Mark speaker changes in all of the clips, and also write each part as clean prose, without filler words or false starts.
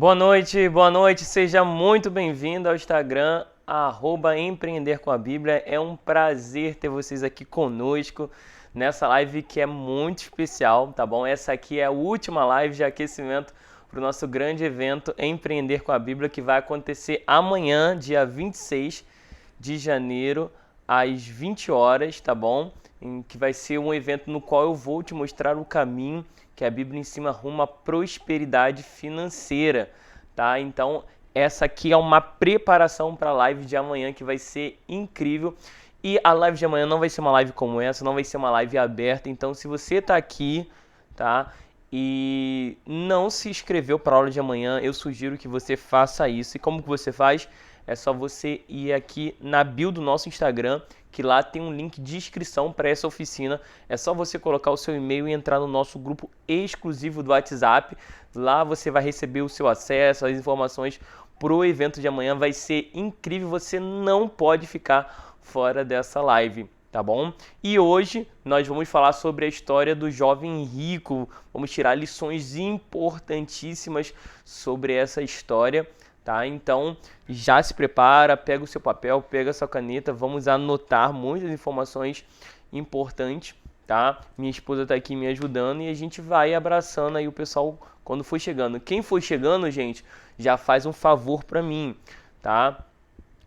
Speaker 1: Boa noite, seja muito bem-vindo ao Instagram, @empreender com a Bíblia. É um prazer ter vocês aqui conosco nessa live que é muito especial, tá bom? Essa aqui é a última live de aquecimento para o nosso grande evento Empreender com a Bíblia, que vai acontecer amanhã, dia 26 de janeiro, às 20 horas, tá bom? Que vai ser um evento no qual eu vou te mostrar o caminho que a Bíblia ensina rumo à prosperidade financeira, tá? Então, essa aqui é uma preparação para a live de amanhã que vai ser incrível. E a live de amanhã não vai ser uma live como essa, não vai ser uma live aberta. Então, se você está aqui, tá? E não se inscreveu para a aula de amanhã, eu sugiro que você faça isso. E como que você faz? É só você ir aqui na bio do nosso Instagram, que lá tem um link de inscrição para essa oficina. É só você colocar o seu e-mail e entrar no nosso grupo exclusivo do WhatsApp. Lá você vai receber o seu acesso, as informações para o evento de amanhã. Vai ser incrível, você não pode ficar fora dessa live, tá bom? E hoje nós vamos falar sobre a história do jovem rico. Vamos tirar lições importantíssimas sobre essa história. Tá? Então, já se prepara, pega o seu papel, pega a sua caneta, vamos anotar muitas informações importantes, tá? Minha esposa está aqui me ajudando e a gente vai abraçando aí o pessoal quando for chegando. Quem for chegando, gente, já faz um favor para mim, tá?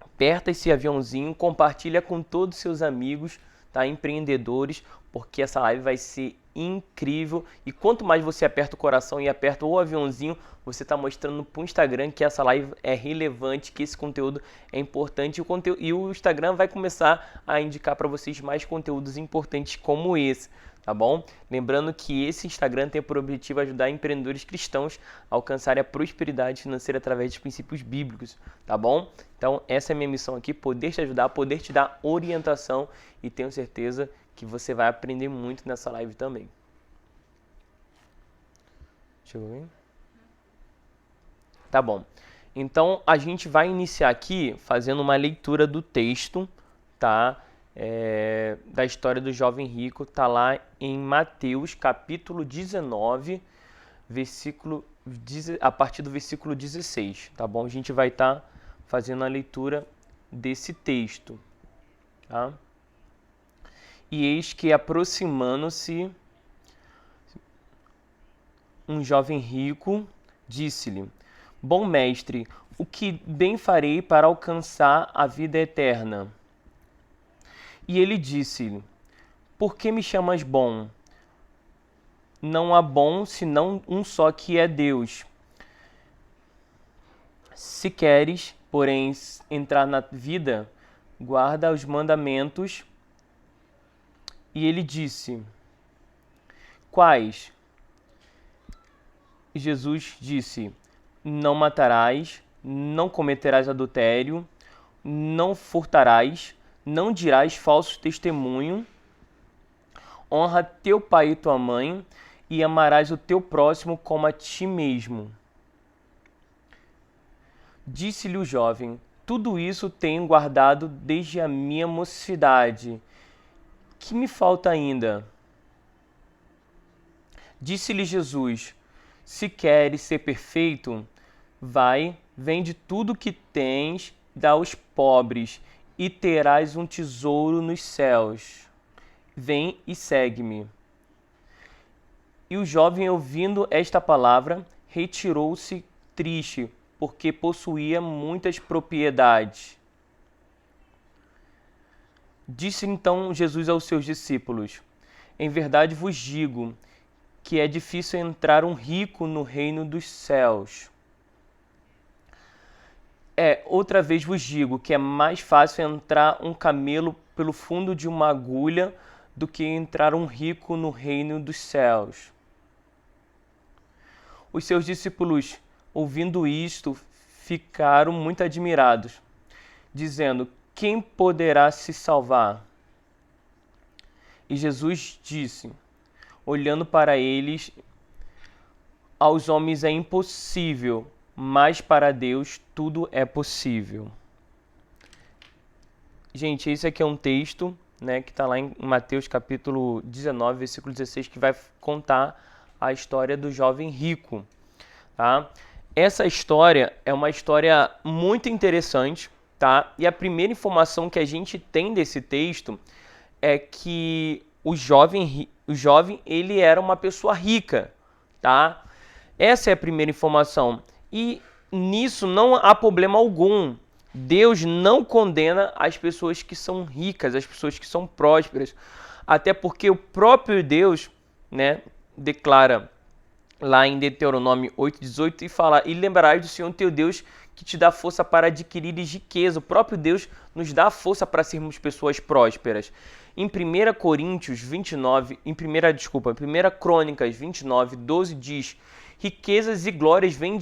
Speaker 1: Aperta esse aviãozinho, compartilha com todos os seus amigos, tá? Empreendedores, porque essa live vai ser incrível. E quanto mais você aperta o coração e aperta o aviãozinho, você está mostrando para o Instagram que essa live é relevante, que esse conteúdo é importante e o Instagram vai começar a indicar para vocês mais conteúdos importantes como esse, tá bom? Lembrando que esse Instagram tem por objetivo ajudar empreendedores cristãos a alcançarem a prosperidade financeira através dos princípios bíblicos, tá bom? Então essa é a minha missão aqui, poder te ajudar, poder te dar orientação e tenho certeza que você vai aprender muito nessa live também. Deixa eu ver. Tá bom. Então a gente vai iniciar aqui fazendo uma leitura do texto, tá? Da história do jovem rico, tá lá em Mateus capítulo 19, a partir do versículo 16, tá bom? A gente vai estar fazendo a leitura desse texto, tá? E eis que aproximando-se um jovem rico, disse-lhe: Bom mestre, o que bem farei para alcançar a vida eterna? E ele disse-lhe: Por que me chamas bom? Não há bom senão um só, que é Deus. Se queres, porém, entrar na vida, guarda os mandamentos. E ele disse: Quais? Jesus disse: Não matarás, não cometerás adultério, não furtarás, não dirás falso testemunho, honra teu pai e tua mãe, e amarás o teu próximo como a ti mesmo. Disse-lhe o jovem: Tudo isso tenho guardado desde a minha mocidade. Que me falta ainda? Disse-lhe Jesus: Se queres ser perfeito, vai, vende tudo que tens, dá aos pobres, e terás um tesouro nos céus. Vem e segue-me. E o jovem, ouvindo esta palavra, retirou-se triste, porque possuía muitas propriedades. Disse então Jesus aos seus discípulos: Em verdade vos digo que é difícil entrar um rico no reino dos céus. Outra vez vos digo que é mais fácil entrar um camelo pelo fundo de uma agulha do que entrar um rico no reino dos céus. Os seus discípulos, ouvindo isto, ficaram muito admirados, dizendo: Quem poderá se salvar? E Jesus disse, olhando para eles: Aos homens é impossível, mas para Deus tudo é possível. Gente, esse aqui é um texto, né, que está lá em Mateus capítulo 19, versículo 16, que vai contar a história do jovem rico. Tá? Essa história é uma história muito interessante, tá? E a primeira informação que a gente tem desse texto é que o jovem ele era uma pessoa rica, tá? Essa é a primeira informação. E nisso não há problema algum. Deus não condena as pessoas que são ricas, as pessoas que são prósperas, até porque o próprio Deus, né, declara lá em Deuteronômio 8,18 e fala: E lembrarás do Senhor teu Deus que te dá força para adquirires riqueza. O próprio Deus nos dá força para sermos pessoas prósperas. Em 1 Coríntios 29, em 1 Crônicas 29, 12 diz: riquezas e glórias vêm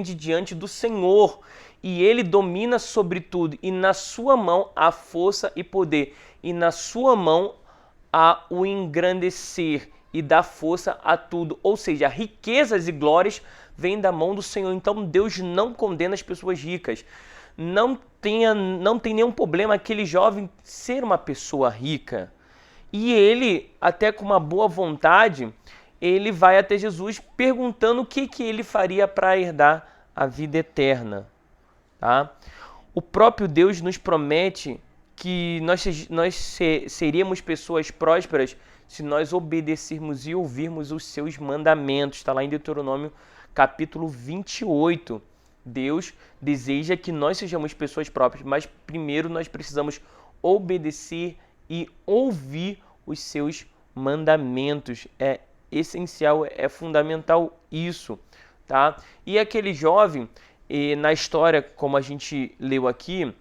Speaker 1: de diante do Senhor, e ele domina sobre tudo, e na sua mão há força e poder, e na sua mão há o engrandecer e dá força a tudo. Ou seja, riquezas e glórias vêm da mão do Senhor. Então Deus não condena as pessoas ricas. Não tem nenhum problema aquele jovem ser uma pessoa rica. E ele, até com uma boa vontade, ele vai até Jesus perguntando o que ele faria para herdar a vida eterna. Tá? O próprio Deus nos promete que nós seríamos pessoas prósperas se nós obedecermos e ouvirmos os seus mandamentos. Está lá em Deuteronômio capítulo 28. Deus deseja que nós sejamos pessoas próprias, mas primeiro nós precisamos obedecer e ouvir os seus mandamentos. É essencial, é fundamental isso, tá? E aquele jovem, na história, como a gente leu aqui,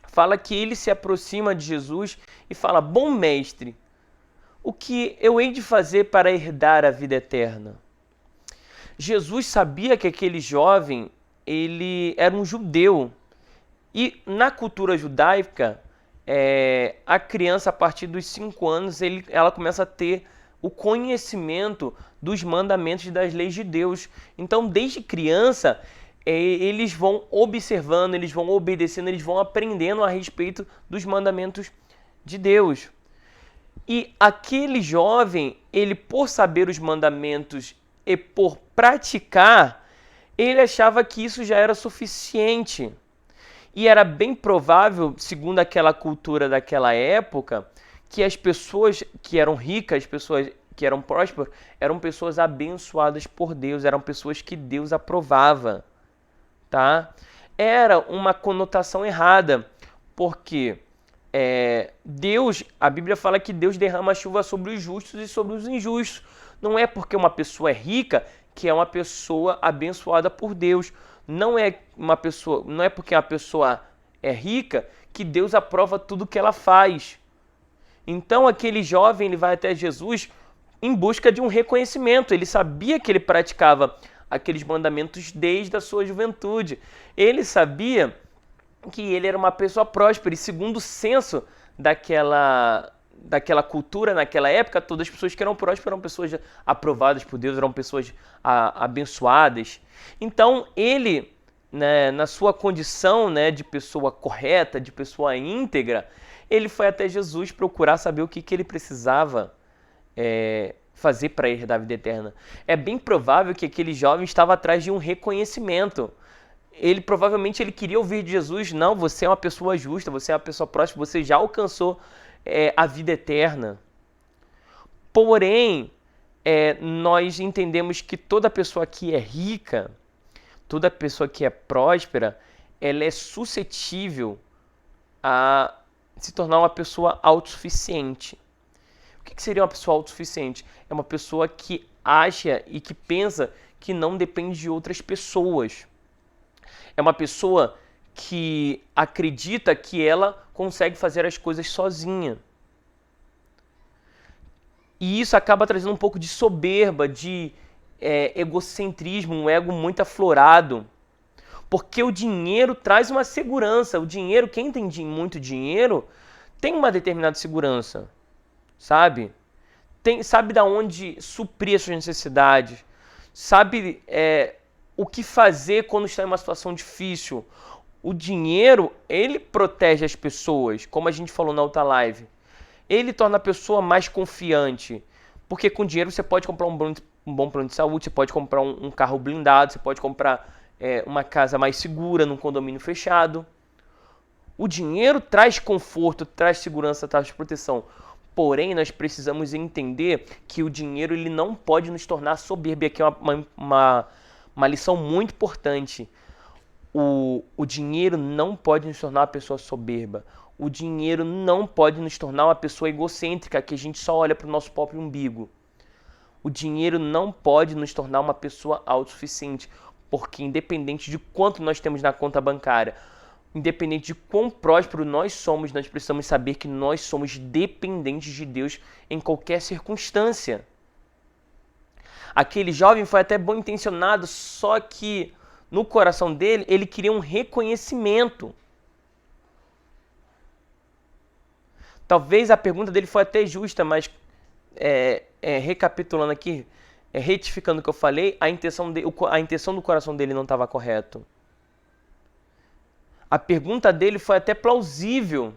Speaker 1: fala que ele se aproxima de Jesus e fala: bom mestre, o que eu hei de fazer para herdar a vida eterna? Jesus sabia que aquele jovem, ele era um judeu. E na cultura judaica, a criança, a partir dos 5 anos, ela começa a ter o conhecimento dos mandamentos e das leis de Deus. Então, desde criança, eles vão observando, eles vão obedecendo, eles vão aprendendo a respeito dos mandamentos de Deus. E aquele jovem, ele por saber os mandamentos e por praticar, ele achava que isso já era suficiente. E era bem provável, segundo aquela cultura daquela época, que as pessoas que eram ricas, as pessoas que eram prósperas, eram pessoas abençoadas por Deus, eram pessoas que Deus aprovava, tá? Era uma conotação errada, porque Deus, a Bíblia fala que Deus derrama chuva sobre os justos e sobre os injustos. Não é porque uma pessoa é rica que é uma pessoa abençoada por Deus. Não é porque uma pessoa é rica que Deus aprova tudo que ela faz. Então aquele jovem, ele vai até Jesus em busca de um reconhecimento. Ele sabia que ele praticava aqueles mandamentos desde a sua juventude. Ele sabia que ele era uma pessoa próspera, e segundo o senso daquela cultura, naquela época, todas as pessoas que eram prósperas eram pessoas aprovadas por Deus, eram pessoas abençoadas. Então ele, né, na sua condição, né, de pessoa correta, de pessoa íntegra, ele foi até Jesus procurar saber o que ele precisava fazer para herdar a vida eterna. É bem provável que aquele jovem estava atrás de um reconhecimento. Provavelmente ele queria ouvir de Jesus: não, você é uma pessoa justa, você é uma pessoa próspera, você já alcançou a vida eterna. Porém, nós entendemos que toda pessoa que é rica, toda pessoa que é próspera, ela é suscetível a se tornar uma pessoa autossuficiente. O que seria uma pessoa autossuficiente? É uma pessoa que acha e que pensa que não depende de outras pessoas. É uma pessoa que acredita que ela consegue fazer as coisas sozinha. E isso acaba trazendo um pouco de soberba, de egocentrismo, um ego muito aflorado. Porque o dinheiro traz uma segurança. O dinheiro, quem tem muito dinheiro, tem uma determinada segurança, sabe? Sabe de onde suprir as suas necessidades, sabe o que fazer quando está em uma situação difícil. O dinheiro, ele protege as pessoas, como a gente falou na outra live. Ele torna a pessoa mais confiante, porque com dinheiro você pode comprar um um bom plano de saúde, você pode comprar um carro blindado, você pode comprar uma casa mais segura num condomínio fechado. O dinheiro traz conforto, traz segurança, traz proteção. Porém, nós precisamos entender que o dinheiro ele não pode nos tornar soberbo. E aqui é uma lição muito importante. O dinheiro não pode nos tornar uma pessoa soberba. O dinheiro não pode nos tornar uma pessoa egocêntrica, que a gente só olha para o nosso próprio umbigo. O dinheiro não pode nos tornar uma pessoa autossuficiente, porque independente de quanto nós temos na conta bancária, independente de quão próspero nós somos, nós precisamos saber que nós somos dependentes de Deus em qualquer circunstância. Aquele jovem foi até bom intencionado, só que no coração dele, ele queria um reconhecimento. Talvez a pergunta dele foi até justa, mas recapitulando aqui, retificando o que eu falei, a intenção do coração dele não estava correta. A pergunta dele foi até plausível,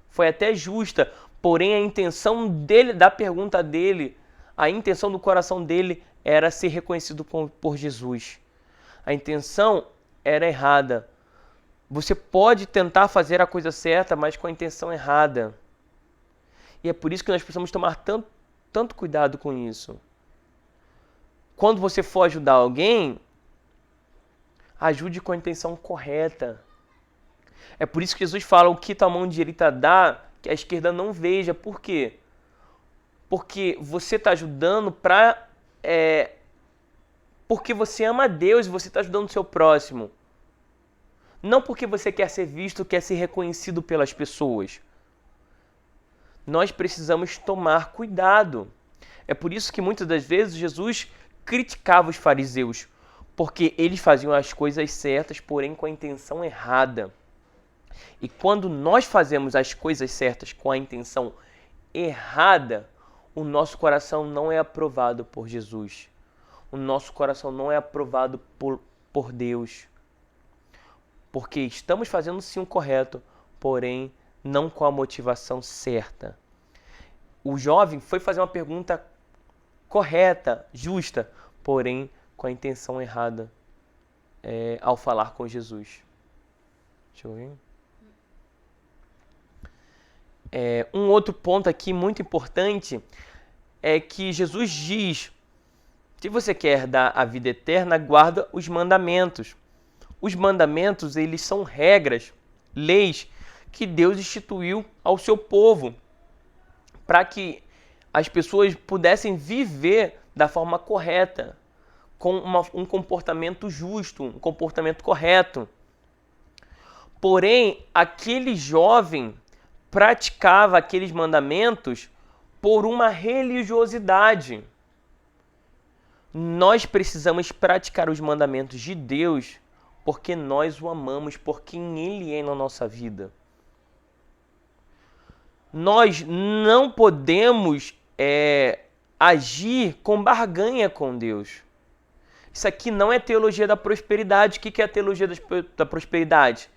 Speaker 1: foi até justa, porém a intenção dele, da pergunta dele, a intenção do coração dele era ser reconhecido por Jesus. A intenção era errada. Você pode tentar fazer a coisa certa, mas com a intenção errada. E é por isso que nós precisamos tomar tanto cuidado com isso. Quando você for ajudar alguém, ajude com a intenção correta. É por isso que Jesus fala: o que tua mão direita dá, que a esquerda não veja. Por quê? Porque você está ajudando porque você ama a Deus e você está ajudando o seu próximo. Não porque você quer ser visto, quer ser reconhecido pelas pessoas. Nós precisamos tomar cuidado. É por isso que muitas das vezes Jesus criticava os fariseus, porque eles faziam as coisas certas, porém com a intenção errada. E quando nós fazemos as coisas certas com a intenção errada, o nosso coração não é aprovado por Jesus. O nosso coração não é aprovado por Deus. Porque estamos fazendo sim o correto, porém não com a motivação certa. O jovem foi fazer uma pergunta correta, justa, porém com a intenção errada ao falar com Jesus. Deixa eu ver. Um outro ponto aqui muito importante é que Jesus diz: se você quer dar a vida eterna, guarda os mandamentos. Os mandamentos, eles são regras, leis que Deus instituiu ao seu povo para que as pessoas pudessem viver da forma correta, com um comportamento justo, um comportamento correto. Porém, aquele jovem praticava aqueles mandamentos por uma religiosidade. Nós precisamos praticar os mandamentos de Deus porque nós o amamos, por quem Ele é na nossa vida. Nós não podemos agir com barganha com Deus. Isso aqui não é teologia da prosperidade. O que é a teologia da prosperidade?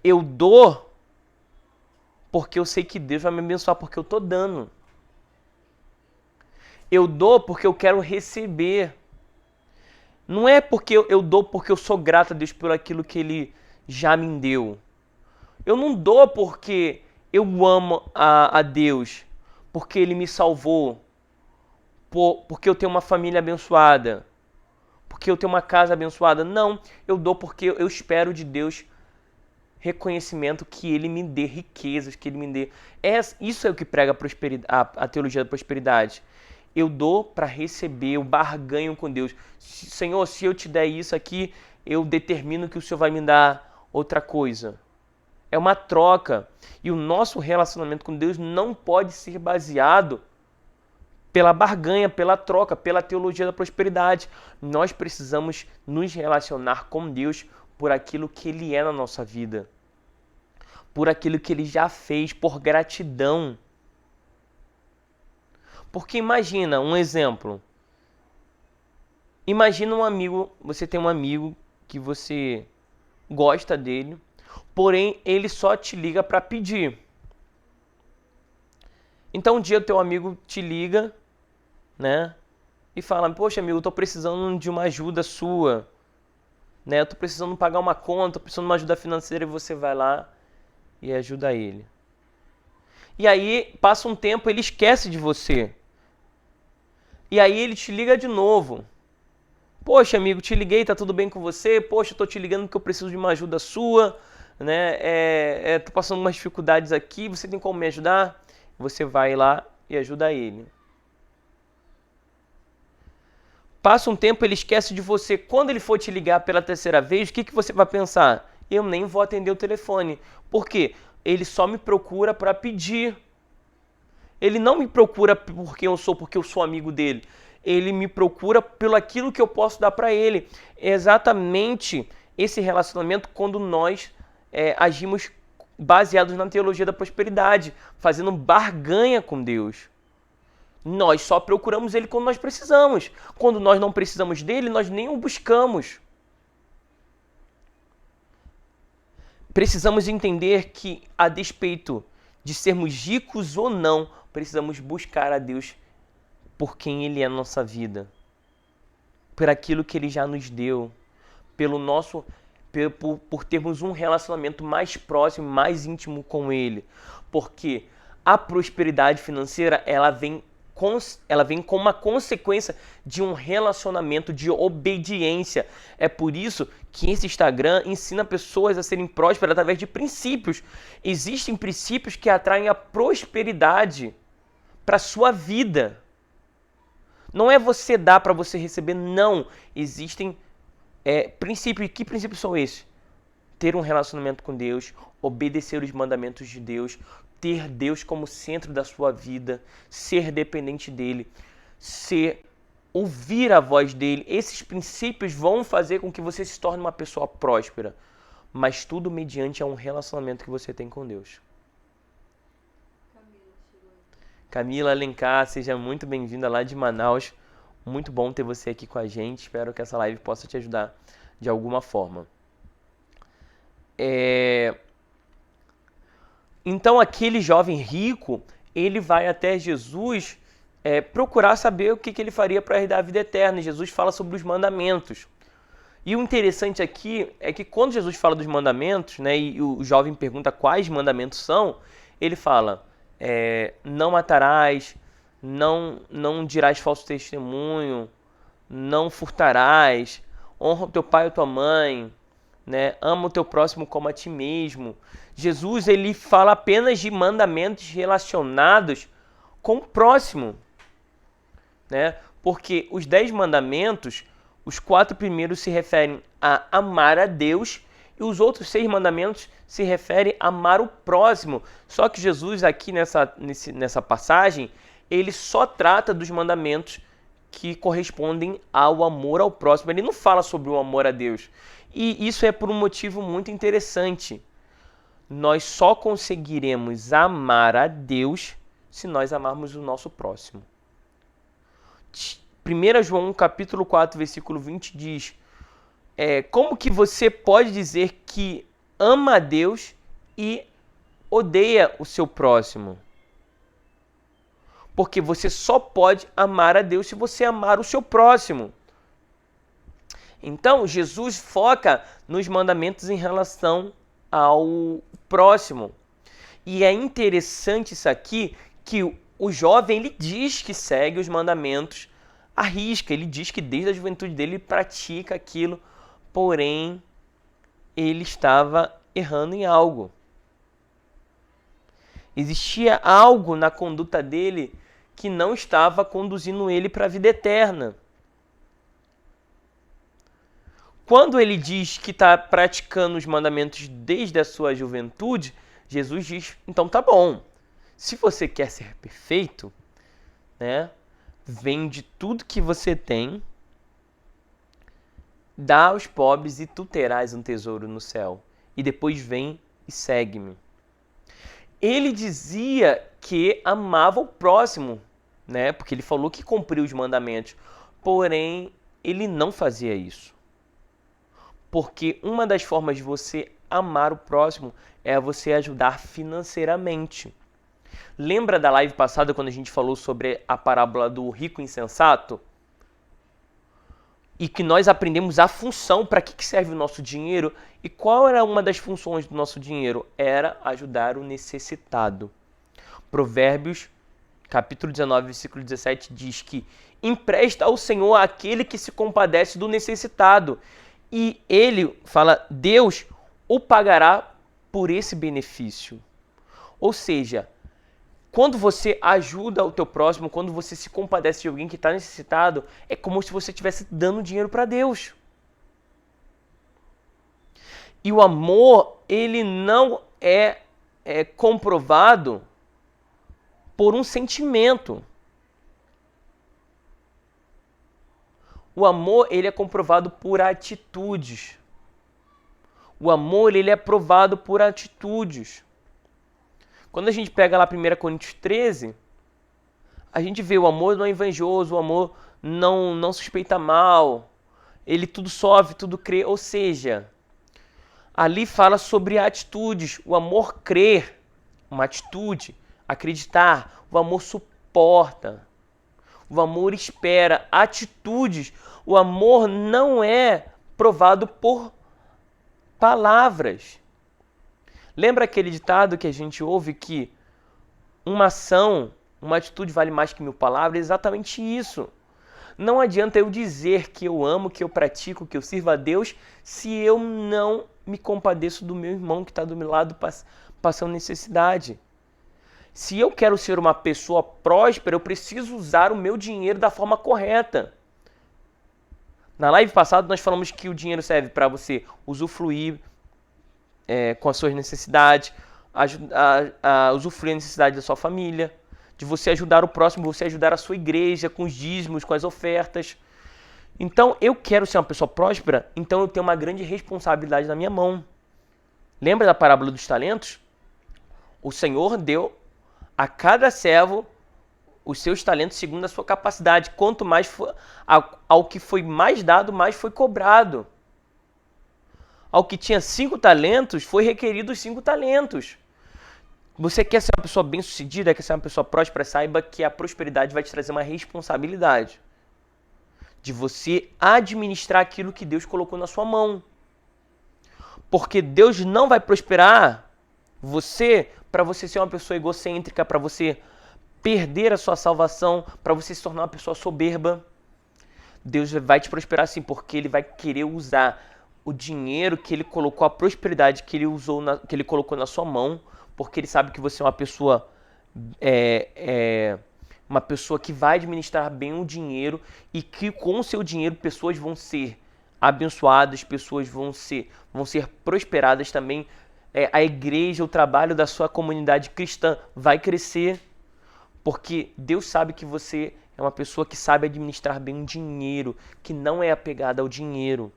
Speaker 1: Eu dou porque eu sei que Deus vai me abençoar, porque eu estou dando. Eu dou porque eu quero receber. Não é porque eu dou porque eu sou grato a Deus por aquilo que Ele já me deu. Eu não dou porque eu amo a Deus, porque Ele me salvou, porque eu tenho uma família abençoada, porque eu tenho uma casa abençoada. Não, eu dou porque eu espero de Deus reconhecimento, que Ele me dê riquezas, que Ele me dê... Isso é o que prega a teologia da prosperidade. Eu dou para receber, eu barganho com Deus. Senhor, se eu te der isso aqui, eu determino que o Senhor vai me dar outra coisa. É uma troca. E o nosso relacionamento com Deus não pode ser baseado pela barganha, pela troca, pela teologia da prosperidade. Nós precisamos nos relacionar com Deus por aquilo que Ele é na nossa vida, por aquilo que Ele já fez, por gratidão. Porque imagina, um exemplo. Imagina um amigo, você tem um amigo que você gosta dele, porém ele só te liga para pedir. Então um dia o teu amigo te liga, né? e fala, poxa amigo, eu tô precisando de uma ajuda sua, né? Eu tô precisando pagar uma conta, tô precisando de uma ajuda financeira, e você vai lá e ajuda ele. E aí, passa um tempo, ele esquece de você. E aí ele te liga de novo. Poxa, amigo, te liguei, tá tudo bem com você? Poxa, eu tô te ligando porque eu preciso de uma ajuda sua, né? Tô passando umas dificuldades aqui, você tem como me ajudar? Você vai lá e ajuda ele. Passa um tempo, ele esquece de você. Quando ele for te ligar pela terceira vez, o que você vai pensar? Eu nem vou atender o telefone. Por quê? Ele só me procura para pedir. Ele não me procura por quem eu sou, porque eu sou amigo dele. Ele me procura pelo aquilo que eu posso dar para ele. É exatamente esse relacionamento quando nós agimos baseados na teologia da prosperidade, fazendo barganha com Deus. Nós só procuramos ele quando nós precisamos. Quando nós não precisamos dele, nós nem o buscamos. Precisamos entender que, a despeito de sermos ricos ou não, precisamos buscar a Deus por quem Ele é na nossa vida, por aquilo que Ele já nos deu, por termos um relacionamento mais próximo, mais íntimo com Ele. Porque a prosperidade financeira, ela vem com uma consequência de um relacionamento de obediência. É por isso que esse Instagram ensina pessoas a serem prósperas através de princípios. Existem princípios que atraem a prosperidade para a sua vida. Não é você dar para você receber, não. Existem princípios. Que princípios são esses? Ter um relacionamento com Deus, obedecer os mandamentos de Deus, ter Deus como centro da sua vida, ser dependente dele, ouvir a voz dele. Esses princípios vão fazer com que você se torne uma pessoa próspera, mas tudo mediante a um relacionamento que você tem com Deus. Camila Alencar, seja muito bem-vinda lá de Manaus. Muito bom ter você aqui com a gente. Espero que essa live possa te ajudar de alguma forma. Então aquele jovem rico, ele vai até Jesus procurar saber o que ele faria para herdar a vida eterna. E Jesus fala sobre os mandamentos. E o interessante aqui é que quando Jesus fala dos mandamentos, né, e o jovem pergunta quais mandamentos são, ele fala, não matarás, não dirás falso testemunho, não furtarás, honra o teu pai e a tua mãe, né? Ama o teu próximo como a ti mesmo. Jesus, ele fala apenas de mandamentos relacionados com o próximo, né? Porque os 10 mandamentos, os 4 primeiros se referem a amar a Deus e os outros 6 mandamentos se referem a amar o próximo. Só que Jesus aqui nessa passagem, ele só trata dos mandamentos que correspondem ao amor ao próximo. Ele não fala sobre o amor a Deus. E isso é por um motivo muito interessante. Nós só conseguiremos amar a Deus se nós amarmos o nosso próximo. 1 João capítulo 4, versículo 20 diz, como que você pode dizer que ama a Deus e odeia o seu próximo? Porque você só pode amar a Deus se você amar o seu próximo. Então, Jesus foca nos mandamentos em relação ao próximo. E é interessante isso aqui, que o jovem, ele diz que segue os mandamentos à risca. Ele diz que desde a juventude dele ele pratica aquilo, porém, ele estava errando em algo. Existia algo na conduta dele que não estava conduzindo ele para a vida eterna. Quando ele diz que está praticando os mandamentos desde a sua juventude, Jesus diz, então tá bom. Se você quer ser perfeito, né, vende tudo que você tem, dá aos pobres e tu terás um tesouro no céu. E depois vem e segue-me. Ele dizia que amava o próximo, né, porque ele falou que cumpriu os mandamentos. Porém, ele não fazia isso. Porque uma das formas de você amar o próximo é você ajudar financeiramente. Lembra da live passada quando a gente falou sobre a parábola do rico insensato? e que nós aprendemos a função, para que serve o nosso dinheiro. E qual era uma das funções do nosso dinheiro? Era ajudar o necessitado. Provérbios, capítulo 19, versículo 17, diz que empresta ao Senhor aquele que se compadece do necessitado. E ele fala, Deus o pagará por esse benefício. Ou seja, quando você ajuda o teu próximo, quando você se compadece de alguém que está necessitado, é como se você estivesse dando dinheiro para Deus. E o amor, ele não é comprovado por um sentimento. O amor, ele é comprovado por atitudes. O amor, ele é provado por atitudes. Quando a gente pega lá 1 Coríntios 13, a gente vê o amor não é invejoso, o amor não suspeita mal, ele tudo sofre, tudo crê, ou seja, ali fala sobre atitudes, o amor crer, uma atitude, acreditar, o amor suporta, o amor espera, atitudes, o amor não é provado por palavras. Lembra aquele ditado que a gente ouve que uma ação, uma atitude vale mais que 1000 palavras? É exatamente isso. Não adianta eu dizer que eu amo, que eu pratico, que eu sirvo a Deus, se eu não me compadeço do meu irmão que está do meu lado passando necessidade. Se eu quero ser uma pessoa próspera, eu preciso usar o meu dinheiro da forma correta. Na live passada nós falamos que o dinheiro serve para você usufruir com as suas necessidades, a usufruir a necessidade da sua família, de você ajudar o próximo, você ajudar a sua igreja com os dízimos, com as ofertas. Então, eu quero ser uma pessoa próspera, então eu tenho uma grande responsabilidade na minha mão. Lembra da parábola dos talentos? O Senhor deu a cada servo os seus talentos segundo a sua capacidade. Quanto mais ao que foi mais dado, mais foi cobrado. Ao que tinha 5 talentos, foi requerido os 5 talentos. Você quer ser uma pessoa bem-sucedida, quer ser uma pessoa próspera, saiba que a prosperidade vai te trazer uma responsabilidade de você administrar aquilo que Deus colocou na sua mão. Porque Deus não vai prosperar você para você ser uma pessoa egocêntrica, para você perder a sua salvação, para você se tornar uma pessoa soberba. Deus vai te prosperar sim, porque Ele vai querer usar o dinheiro que Ele colocou, a prosperidade que Ele usou, que Ele colocou na sua mão, porque Ele sabe que você é uma pessoa uma pessoa que vai administrar bem o dinheiro e que com o seu dinheiro pessoas vão ser abençoadas, pessoas vão ser prosperadas também. A igreja, o trabalho da sua comunidade cristã vai crescer, porque Deus sabe que você é uma pessoa que sabe administrar bem o dinheiro, que não é apegada ao dinheiro.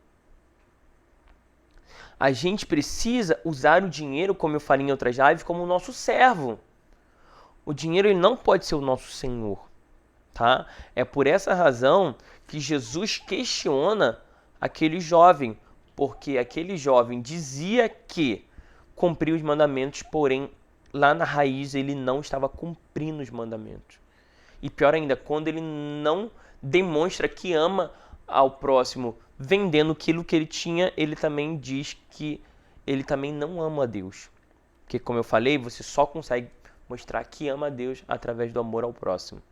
Speaker 1: A gente precisa usar o dinheiro, como eu falei em outras lives, como o nosso servo. O dinheiro ele não pode ser o nosso senhor, tá? É por essa razão que Jesus questiona aquele jovem, porque aquele jovem dizia que cumpria os mandamentos, porém lá na raiz ele não estava cumprindo os mandamentos. E pior ainda, quando ele não demonstra que ama ao próximo vendendo aquilo que ele tinha, ele também diz que ele também não ama a Deus. Porque, como eu falei, você só consegue mostrar que ama a Deus através do amor ao próximo.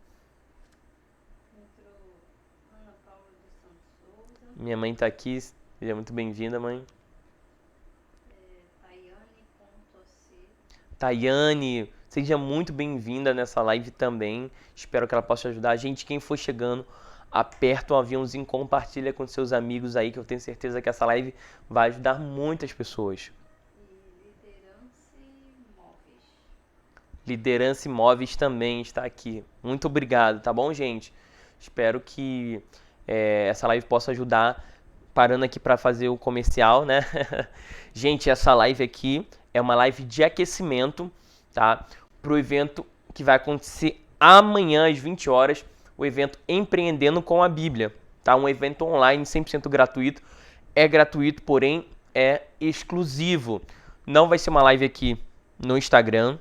Speaker 1: Minha mãe está aqui, seja muito bem-vinda, mãe. Tayane, seja muito bem-vinda nessa live também. Espero que ela possa ajudar a gente. Quem for chegando, aperta um aviãozinho, compartilha com seus amigos aí, que eu tenho certeza que essa live vai ajudar muitas pessoas. Liderança Imóveis também está aqui. Muito obrigado, tá bom, gente? Espero que essa live possa ajudar. Parando aqui para fazer o comercial, né? Gente, essa live aqui é uma live de aquecimento, tá? Para o evento que vai acontecer amanhã às 20 horas, o evento Empreendendo com a Bíblia, tá? Um evento online 100% gratuito. É gratuito, porém é exclusivo. Não vai ser uma live aqui no Instagram,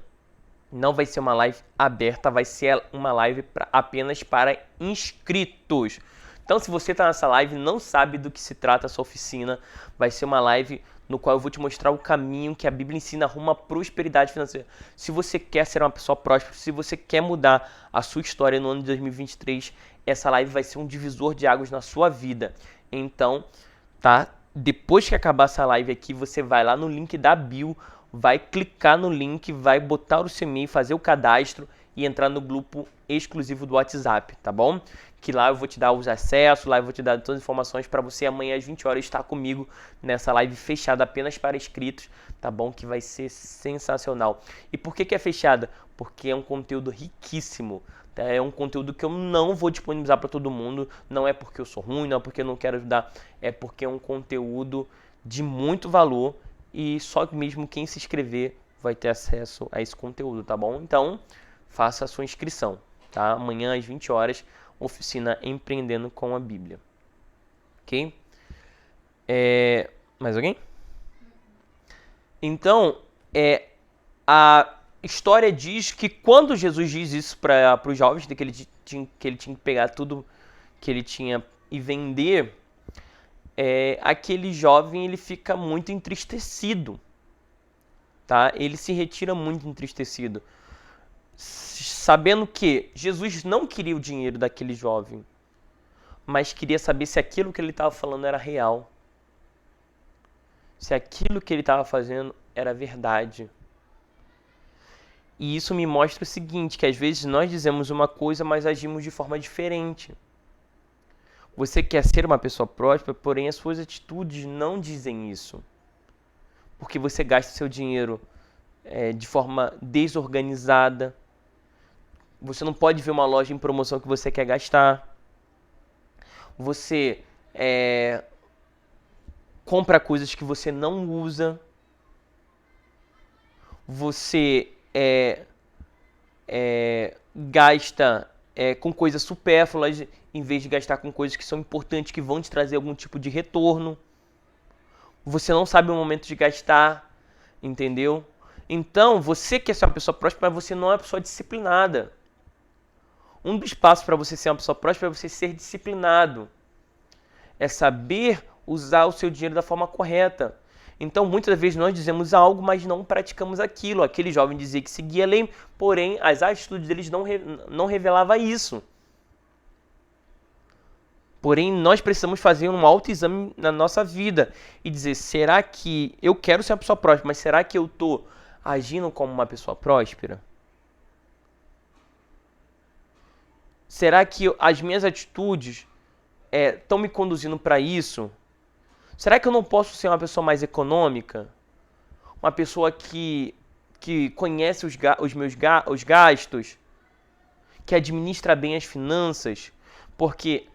Speaker 1: não vai ser uma live aberta, vai ser uma live apenas para inscritos. Então, se você está nessa live e não sabe do que se trata essa oficina, vai ser uma live no qual eu vou te mostrar o caminho que a Bíblia ensina rumo à prosperidade financeira. Se você quer ser uma pessoa próspera, se você quer mudar a sua história no ano de 2023, essa live vai ser um divisor de águas na sua vida. Então, tá? Depois que acabar essa live aqui, você vai lá no link da bio, vai clicar no link, vai botar o seu e-mail, fazer o cadastro e entrar no grupo exclusivo do WhatsApp, tá bom? Que lá eu vou te dar os acessos, lá eu vou te dar todas as informações para você amanhã às 20 horas estar comigo nessa live fechada apenas para inscritos, tá bom? Que vai ser sensacional. E por que é fechada? Porque é um conteúdo riquíssimo, tá? É um conteúdo que eu não vou disponibilizar para todo mundo, não é porque eu sou ruim, não é porque eu não quero ajudar, é porque é um conteúdo de muito valor e só mesmo quem se inscrever vai ter acesso a esse conteúdo, tá bom? Então, faça a sua inscrição, tá? Amanhã às 20 horas, oficina Empreendendo com a Bíblia. Ok? Mais alguém? Então, a história diz que quando Jesus diz isso para os jovens, que ele tinha que pegar tudo que ele tinha e vender, aquele jovem ele fica muito entristecido, tá? Ele se retira muito entristecido, sabendo que Jesus não queria o dinheiro daquele jovem, mas queria saber se aquilo que ele estava falando era real, se aquilo que ele estava fazendo era verdade. E isso me mostra o seguinte, que às vezes nós dizemos uma coisa, mas agimos de forma diferente. Você quer ser uma pessoa próspera, porém as suas atitudes não dizem isso. Porque você gasta seu dinheiro de forma desorganizada. Você não pode ver uma loja em promoção que você quer gastar. Você compra coisas que você não usa. Você gasta com coisas supérfluas em vez de gastar com coisas que são importantes, que vão te trazer algum tipo de retorno. Você não sabe o momento de gastar, entendeu? Então, você quer ser uma pessoa próspera, mas você não é uma pessoa disciplinada. Um dos passos para você ser uma pessoa próspera é você ser disciplinado. É saber usar o seu dinheiro da forma correta. Então, muitas vezes nós dizemos algo, mas não praticamos aquilo. Aquele jovem dizia que seguia a lei, porém, as atitudes deles não revelavam isso. Porém, nós precisamos fazer um autoexame na nossa vida e dizer, será que eu quero ser uma pessoa próspera, mas será que eu estou agindo como uma pessoa próspera? Será que as minhas atitudes estão me conduzindo para isso? Será que eu não posso ser uma pessoa mais econômica? Uma pessoa que conhece os gastos? Que administra bem as finanças? Porque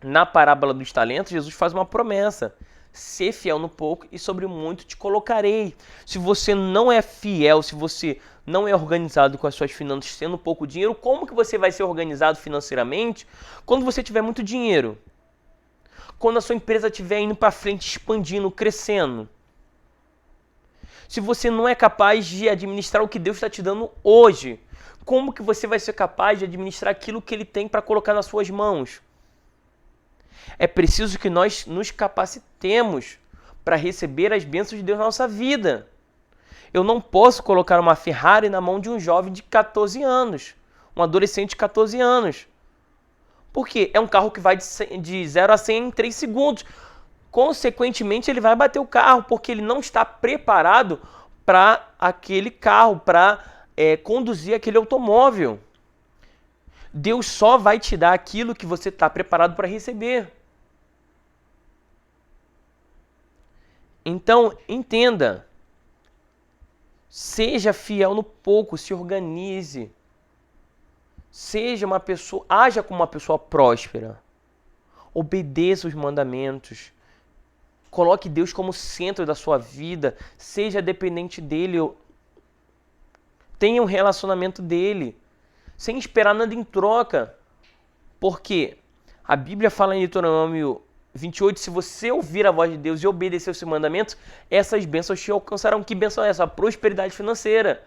Speaker 1: na parábola dos talentos, Jesus faz uma promessa. Ser fiel no pouco e sobre muito te colocarei. Se você não é fiel, se você não é organizado com as suas finanças, tendo pouco dinheiro, como que você vai ser organizado financeiramente quando você tiver muito dinheiro? Quando a sua empresa estiver indo para frente, expandindo, crescendo? Se você não é capaz de administrar o que Deus está te dando hoje, como que você vai ser capaz de administrar aquilo que Ele tem para colocar nas suas mãos? É preciso que nós nos capacitemos para receber as bênçãos de Deus na nossa vida. Eu não posso colocar uma Ferrari na mão de um jovem de 14 anos, um adolescente de 14 anos. Por quê? É um carro que vai de 0 a 100 em 3 segundos. Consequentemente, ele vai bater o carro, porque ele não está preparado para aquele carro, para conduzir aquele automóvel. Deus só vai te dar aquilo que você está preparado para receber. Então, entenda. Seja fiel no pouco, se organize. Seja uma pessoa, haja como uma pessoa próspera. Obedeça os mandamentos. Coloque Deus como centro da sua vida. Seja dependente dele. Tenha um relacionamento dele. Sem esperar nada em troca. Porque a Bíblia fala em Deuteronômio 28, se você ouvir a voz de Deus e obedecer os seus mandamentos, essas bênçãos te alcançarão. Que bênção é essa? A prosperidade financeira.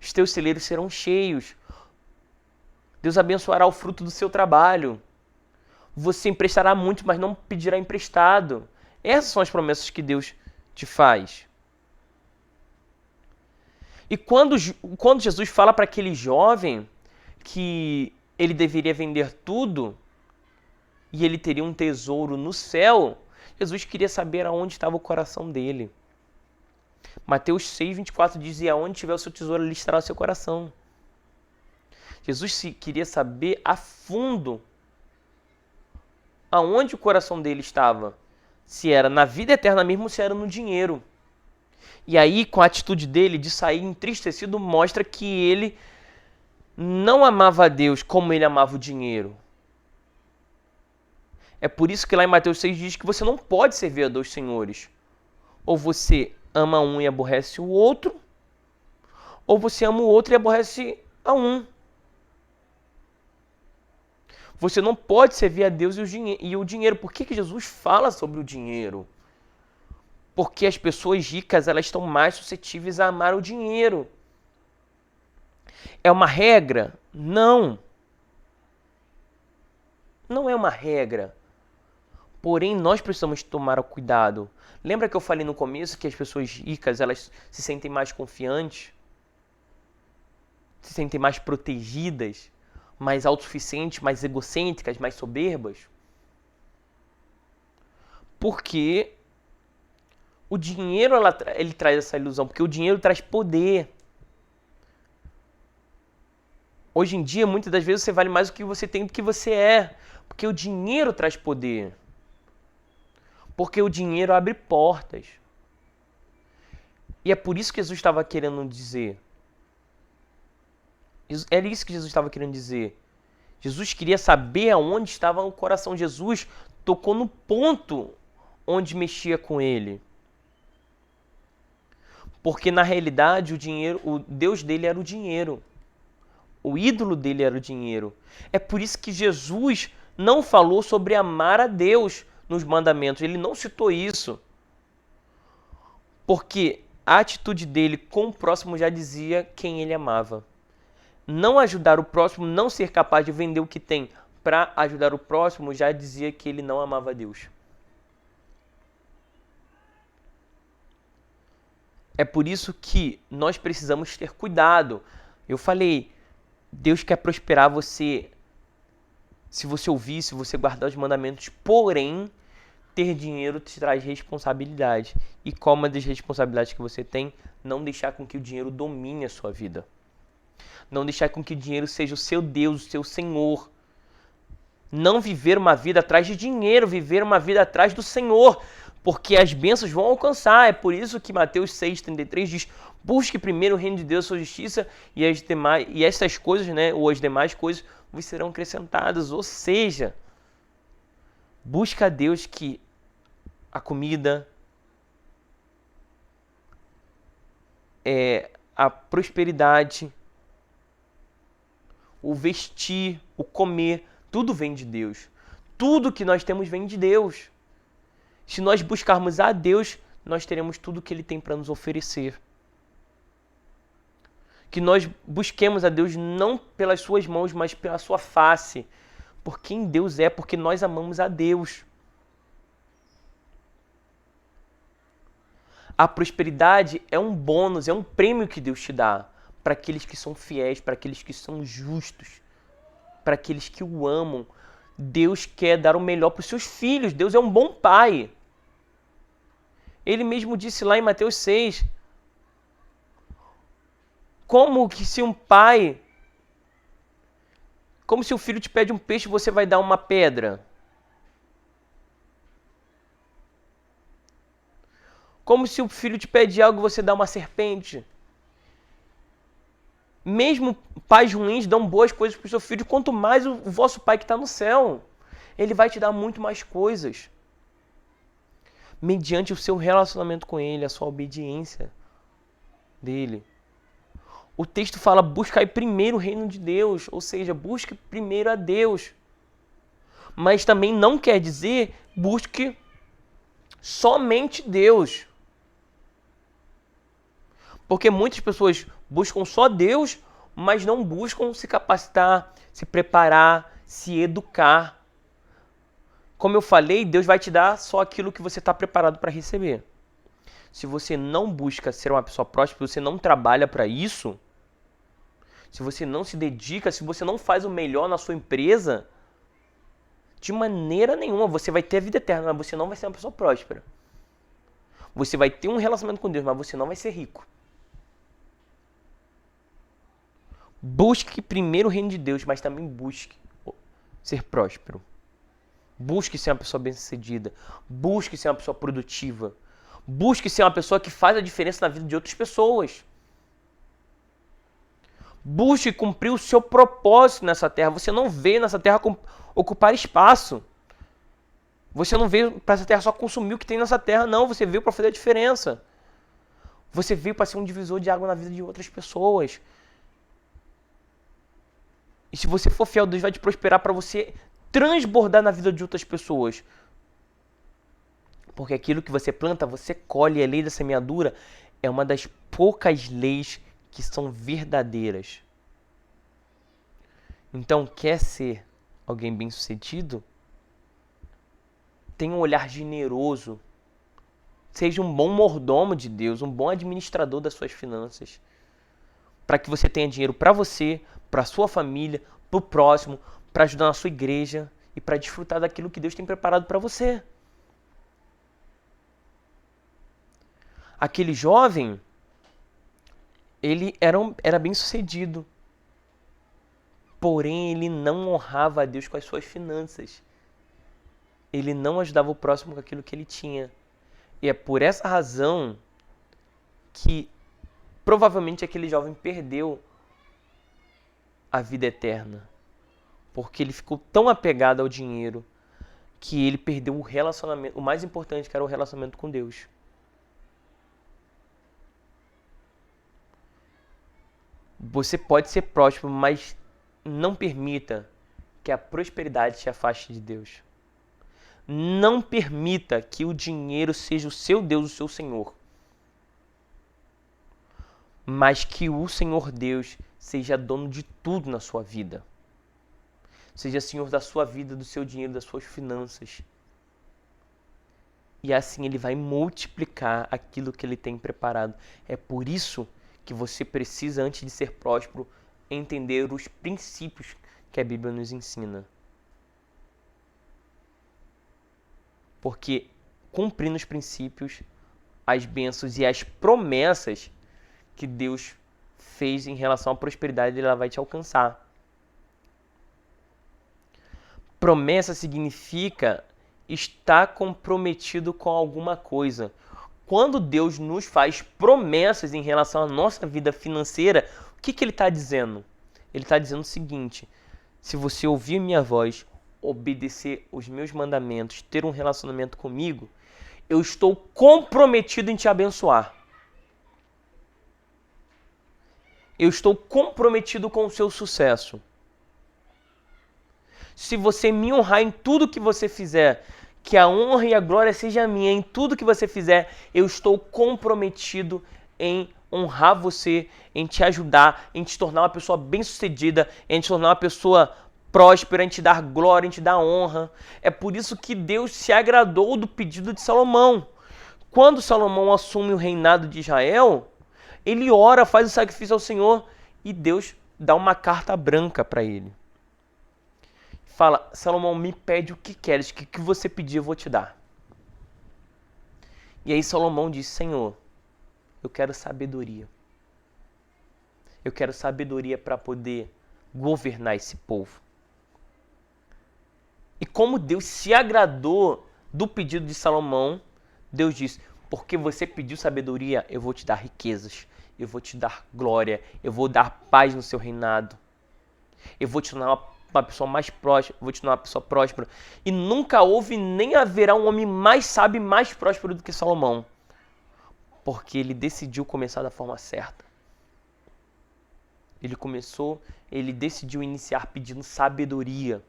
Speaker 1: Os teus celeiros serão cheios. Deus abençoará o fruto do seu trabalho. Você emprestará muito, mas não pedirá emprestado. Essas são as promessas que Deus te faz. E quando Jesus fala para aquele jovem que ele deveria vender tudo e ele teria um tesouro no céu, Jesus queria saber aonde estava o coração dele. Mateus 6:24 diz: e aonde tiver o seu tesouro, ali estará o seu coração. Jesus queria saber a fundo aonde o coração dele estava. Se era na vida eterna mesmo, se era no dinheiro. E aí, com a atitude dele de sair entristecido, mostra que ele não amava a Deus como ele amava o dinheiro. É por isso que lá em Mateus 6 diz que você não pode servir a dois senhores. Ou você ama um e aborrece o outro, ou você ama o outro e aborrece a um. Você não pode servir a Deus e o dinheiro. Por que Jesus fala sobre o dinheiro? Porque as pessoas ricas, elas estão mais suscetíveis a amar o dinheiro. É uma regra? Não. Não é uma regra. Porém, nós precisamos tomar cuidado. Lembra que eu falei no começo que as pessoas ricas, elas se sentem mais confiantes? Se sentem mais protegidas? Mais autossuficientes, mais egocêntricas, mais soberbas? Porque o dinheiro ele traz essa ilusão, porque o dinheiro traz poder. Hoje em dia, muitas das vezes, você vale mais do que você tem do que você é, porque o dinheiro traz poder. Porque o dinheiro abre portas. E é por isso que Jesus estava querendo dizer. Era isso que Jesus estava querendo dizer. Jesus queria saber aonde estava o coração. Jesus tocou no ponto onde mexia com ele. Porque na realidade o Deus dele era o dinheiro. O ídolo dele era o dinheiro. É por isso que Jesus não falou sobre amar a Deus nos mandamentos. Ele não citou isso. Porque a atitude dele com o próximo já dizia quem ele amava. Não ajudar o próximo, não ser capaz de vender o que tem para ajudar o próximo, já dizia que ele não amava a Deus. É por isso que nós precisamos ter cuidado. Eu falei, Deus quer prosperar você se você ouvir, se você guardar os mandamentos, porém, ter dinheiro te traz responsabilidade. E qual uma das responsabilidades que você tem? Não deixar com que o dinheiro domine a sua vida. Não deixar com que o dinheiro seja o seu Deus, o seu Senhor. Não viver uma vida atrás de dinheiro, viver uma vida atrás do Senhor. Porque as bênçãos vão alcançar. É por isso que Mateus 6,33 diz: busque primeiro o reino de Deus, a sua justiça, e essas coisas, né, ou as demais coisas, vos serão acrescentadas. Ou seja, busca a Deus que a comida, a prosperidade, o vestir, o comer, tudo vem de Deus. Tudo que nós temos vem de Deus. Se nós buscarmos a Deus, nós teremos tudo o que Ele tem para nos oferecer. Que nós busquemos a Deus não pelas suas mãos, mas pela sua face. Por quem Deus é, porque nós amamos a Deus. A prosperidade é um bônus, é um prêmio que Deus te dá para aqueles que são fiéis, para aqueles que são justos, para aqueles que o amam. Deus quer dar o melhor para os seus filhos. Deus é um bom pai. Ele mesmo disse lá em Mateus 6, como se o filho te pede um peixe, você vai dar uma pedra? Como se o filho te pede algo, você dá uma serpente? Mesmo pais ruins dão boas coisas para o seu filho, quanto mais o vosso pai que está no céu. Ele vai te dar muito mais coisas. Mediante o seu relacionamento com ele, a sua obediência dele. O texto fala, buscai primeiro o reino de Deus, ou seja, busque primeiro a Deus. Mas também não quer dizer busque somente Deus. Porque muitas pessoas buscam só Deus, mas não buscam se capacitar, se preparar, se educar Como eu falei, Deus vai te dar só aquilo que você está preparado para receber. Se você não busca ser uma pessoa próspera, se você não trabalha para isso, se você não se dedica, se você não faz o melhor na sua empresa, de maneira nenhuma você vai ter a vida eterna, mas você não vai ser uma pessoa próspera. Você vai ter um relacionamento com Deus, mas você não vai ser rico. Busque primeiro o reino de Deus, mas também busque ser próspero. Busque ser uma pessoa bem-sucedida. Busque ser uma pessoa produtiva. Busque ser uma pessoa que faz a diferença na vida de outras pessoas. Busque cumprir o seu propósito nessa terra. Você não veio nessa terra ocupar espaço. Você não veio para essa terra só consumir o que tem nessa terra, não. Você veio para fazer a diferença. Você veio para ser um divisor de água na vida de outras pessoas. E se você for fiel, Deus vai te prosperar para você transbordar na vida de outras pessoas. Porque aquilo que você planta, você colhe. A lei da semeadura é uma das poucas leis que são verdadeiras. Então, quer ser alguém bem-sucedido? Tenha um olhar generoso. Seja um bom mordomo de Deus, um bom administrador das suas finanças. Para que você tenha dinheiro para você, para sua família, para o próximo, para ajudar na sua igreja e para desfrutar daquilo que Deus tem preparado para você. Aquele jovem, ele era bem sucedido, porém ele não honrava a Deus com as suas finanças. Ele não ajudava o próximo com aquilo que ele tinha. E é por essa razão que provavelmente aquele jovem perdeu a vida eterna. Porque ele ficou tão apegado ao dinheiro que ele perdeu o relacionamento, o mais importante, que era o relacionamento com Deus. Você pode ser próspero, mas não permita que a prosperidade te afaste de Deus. Não permita que o dinheiro seja o seu Deus, o seu Senhor. Mas que o Senhor Deus seja dono de tudo na sua vida. Seja Senhor da sua vida, do seu dinheiro, das suas finanças. E assim Ele vai multiplicar aquilo que Ele tem preparado. É por isso que você precisa, antes de ser próspero, entender os princípios que a Bíblia nos ensina. Porque cumprindo os princípios, as bênçãos e as promessas que Deus fez em relação à prosperidade, ela vai te alcançar. Promessa significa estar comprometido com alguma coisa. Quando Deus nos faz promessas em relação à nossa vida financeira, o que Ele está dizendo? Ele está dizendo o seguinte: se você ouvir minha voz, obedecer os meus mandamentos, ter um relacionamento comigo, eu estou comprometido em te abençoar. Eu estou comprometido com o seu sucesso. Se você me honrar em tudo que você fizer, que a honra e a glória seja minha em tudo que você fizer, eu estou comprometido em honrar você, em te ajudar, em te tornar uma pessoa bem-sucedida, em te tornar uma pessoa próspera, em te dar glória, em te dar honra. É por isso que Deus se agradou do pedido de Salomão. Quando Salomão assume o reinado de Israel, ele ora, faz o sacrifício ao Senhor e Deus dá uma carta branca para ele. Fala: Salomão, me pede o que queres, o que você pedir eu vou te dar. E aí Salomão diz: Senhor, eu quero sabedoria. Eu quero sabedoria para poder governar esse povo. E como Deus se agradou do pedido de Salomão, Deus diz: porque você pediu sabedoria, eu vou te dar riquezas, eu vou te dar glória, eu vou dar paz no seu reinado. Eu vou te tornar uma pessoa mais próspera, vou te tornar uma pessoa próspera. E nunca houve nem haverá um homem mais sábio e mais próspero do que Salomão. Porque ele decidiu começar da forma certa. Ele decidiu iniciar pedindo sabedoria.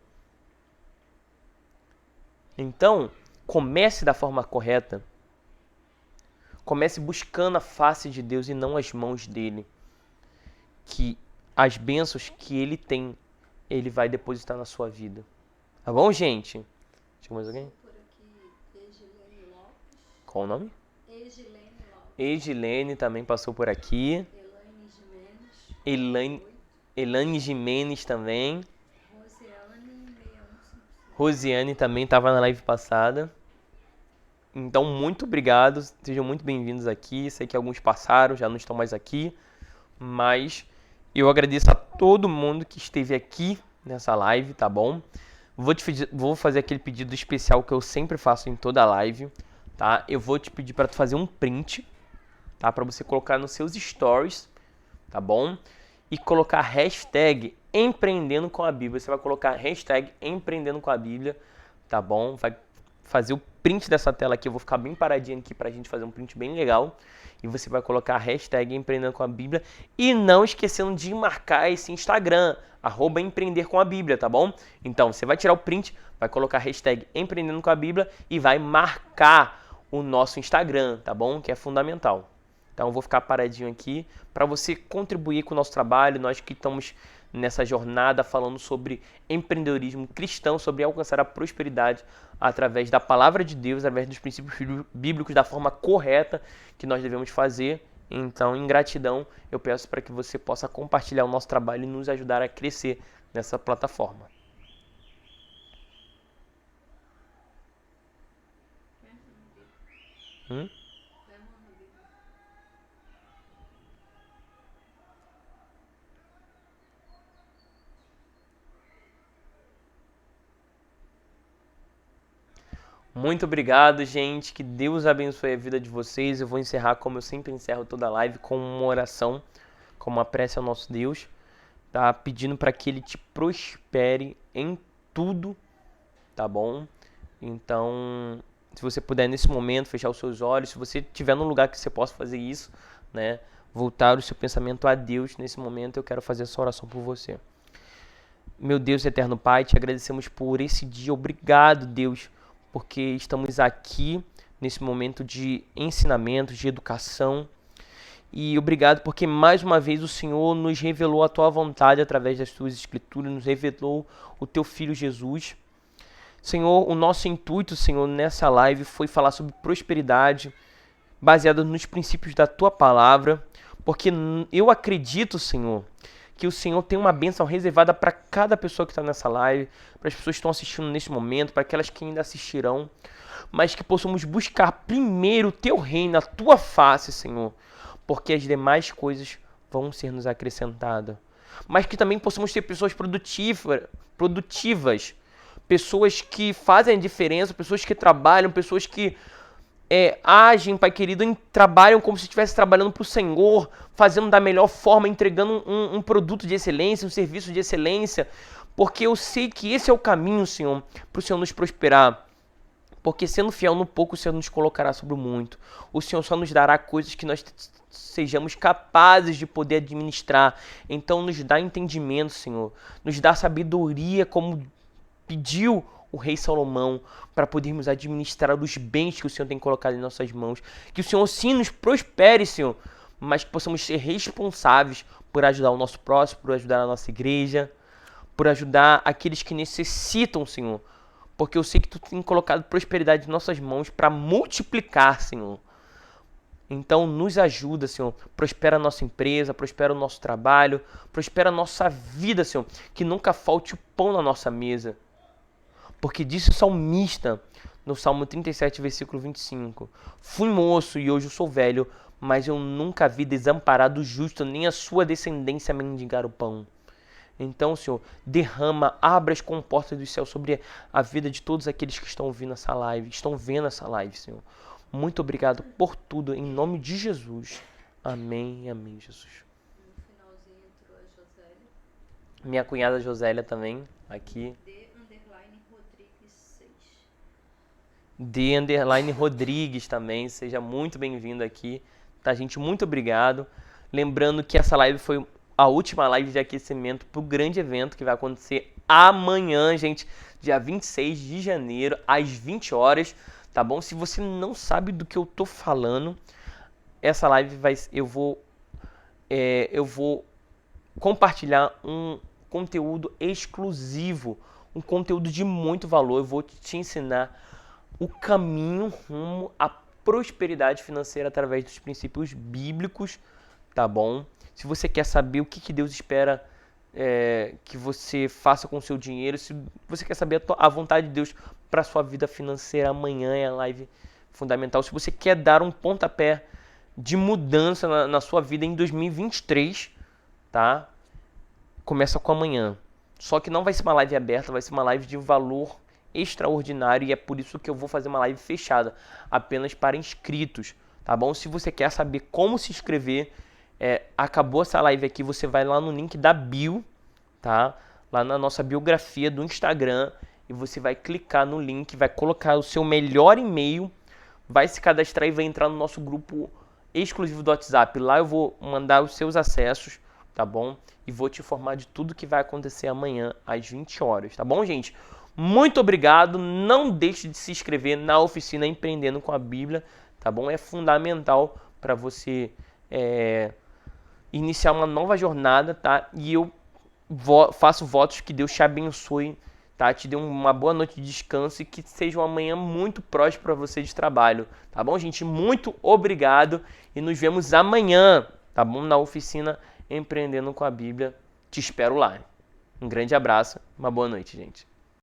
Speaker 1: Então, comece da forma correta. Comece buscando a face de Deus e não as mãos dele. Que as bênçãos que ele tem, ele vai depositar na sua vida. Tá bom, gente? Tinha mais alguém?
Speaker 2: Por aqui, Egilene Lopes.
Speaker 1: Qual o nome?
Speaker 2: Egilene Lopes.
Speaker 1: Egilene também passou por aqui.
Speaker 2: Elaine Jimenez.
Speaker 1: Elaine, Elane Jimenez também.
Speaker 2: Rosiane 6155.
Speaker 1: Rosiane também estava na live passada. Então, muito obrigado. Sejam muito bem-vindos aqui. Sei que alguns passaram, já não estão mais aqui. Mas eu agradeço a todo mundo que esteve aqui nessa live, tá bom? Vou fazer aquele pedido especial que eu sempre faço em toda live, tá? Eu vou te pedir para tu fazer um print, tá? Para você colocar nos seus stories, tá bom? E colocar a hashtag Empreendendo com a Bíblia. Você vai colocar a hashtag Empreendendo com a Bíblia, tá bom? Vai fazer o print dessa tela aqui. Eu vou ficar bem paradinho aqui pra gente fazer um print bem legal. E você vai colocar a hashtag Empreendendo com a Bíblia. E não esquecendo de marcar esse Instagram, @Empreender com a Bíblia, tá bom? Então, você vai tirar o print, vai colocar a hashtag Empreendendo com a Bíblia e vai marcar o nosso Instagram, tá bom? Que é fundamental. Então, eu vou ficar paradinho aqui para você contribuir com o nosso trabalho. Nós que estamos nessa jornada falando sobre empreendedorismo cristão, sobre alcançar a prosperidade através da palavra de Deus, através dos princípios bíblicos, da forma correta que nós devemos fazer. Então, em gratidão, eu peço para que você possa compartilhar o nosso trabalho e nos ajudar a crescer nessa plataforma. Muito obrigado, gente. Que Deus abençoe a vida de vocês. Eu vou encerrar como eu sempre encerro toda live, com uma oração, com uma prece ao nosso Deus, tá? Pedindo para que Ele te prospere em tudo, tá bom? Então, se você puder nesse momento fechar os seus olhos, se você estiver num lugar que você possa fazer isso, né? Voltar o seu pensamento a Deus nesse momento, eu quero fazer essa oração por você. Meu Deus, eterno Pai, te agradecemos por esse dia. Obrigado, Deus, porque estamos aqui nesse momento de ensinamento, de educação. E obrigado porque mais uma vez o Senhor nos revelou a tua vontade através das tuas escrituras, nos revelou o teu Filho Jesus. Senhor, o nosso intuito, Senhor, nessa live foi falar sobre prosperidade, baseado nos princípios da tua palavra, porque eu acredito, Senhor, que o Senhor tem uma bênção reservada para cada pessoa que está nessa live, para as pessoas que estão assistindo nesse momento, para aquelas que ainda assistirão, mas que possamos buscar primeiro o teu reino, a tua face, Senhor, porque as demais coisas vão ser nos acrescentadas. Mas que também possamos ser pessoas produtivas, pessoas que fazem a diferença, pessoas que trabalham, pessoas que agem, Pai querido, trabalham como se estivesse trabalhando para o Senhor, fazendo da melhor forma, entregando um produto de excelência, um serviço de excelência, porque eu sei que esse é o caminho, Senhor, para o Senhor nos prosperar. Porque sendo fiel no pouco, o Senhor nos colocará sobre o muito. O Senhor só nos dará coisas que nós sejamos capazes de poder administrar. Então nos dá entendimento, Senhor. Nos dá sabedoria, como pediu o rei Salomão, para podermos administrar os bens que o Senhor tem colocado em nossas mãos. Que o Senhor sim nos prospere, Senhor, mas que possamos ser responsáveis por ajudar o nosso próximo, por ajudar a nossa igreja, por ajudar aqueles que necessitam, Senhor. Porque eu sei que Tu tem colocado prosperidade em nossas mãos para multiplicar, Senhor. Então nos ajuda, Senhor. Prospera a nossa empresa, prospera o nosso trabalho, prospera a nossa vida, Senhor. Que nunca falte o pão na nossa mesa. Porque disse o salmista no Salmo 37, versículo 25: Fui moço e hoje eu sou velho, mas eu nunca vi desamparado o justo, nem a sua descendência mendigar o pão. Então, Senhor, derrama, abra as comportas do céu sobre a vida de todos aqueles que estão ouvindo essa live, estão vendo essa live, Senhor. Muito obrigado por tudo, em nome de Jesus. Amém, amém, Jesus.
Speaker 2: No finalzinho entrou a Josélia.
Speaker 1: Minha cunhada Josélia também, aqui. D_Rodrigues também, seja muito bem-vindo aqui, tá, gente? Muito obrigado. Lembrando que essa live foi a última live de aquecimento pro grande evento que vai acontecer amanhã, gente, dia 26 de janeiro, às 20 horas, tá bom? Se você não sabe do que eu tô falando, essa live eu vou compartilhar um conteúdo exclusivo um conteúdo de muito valor. Eu vou te ensinar o caminho rumo à prosperidade financeira através dos princípios bíblicos, tá bom? Se você quer saber o que Deus espera que você faça com o seu dinheiro, se você quer saber a vontade de Deus para sua vida financeira, amanhã é a live fundamental. Se você quer dar um pontapé de mudança na sua vida em 2023, tá? Começa com amanhã. Só que não vai ser uma live aberta, vai ser uma live de valor extraordinário e é por isso que eu vou fazer uma live fechada, apenas para inscritos, tá bom? Se você quer saber como se inscrever, acabou essa live aqui, você vai lá no link da bio, tá? Lá na nossa biografia do Instagram e você vai clicar no link, vai colocar o seu melhor e-mail, vai se cadastrar e vai entrar no nosso grupo exclusivo do WhatsApp. Lá eu vou mandar os seus acessos, tá bom? E vou te informar de tudo que vai acontecer amanhã às 20 horas, tá bom, gente? Muito obrigado. Não deixe de se inscrever na oficina Empreendendo com a Bíblia, tá bom? É fundamental para você iniciar uma nova jornada, tá? E eu faço votos que Deus te abençoe, tá? Te dê uma boa noite de descanso e que seja uma manhã muito próspera para você de trabalho, tá bom, gente? Muito obrigado e nos vemos amanhã, tá bom? Na oficina Empreendendo com a Bíblia. Te espero lá. Um grande abraço, uma boa noite, gente.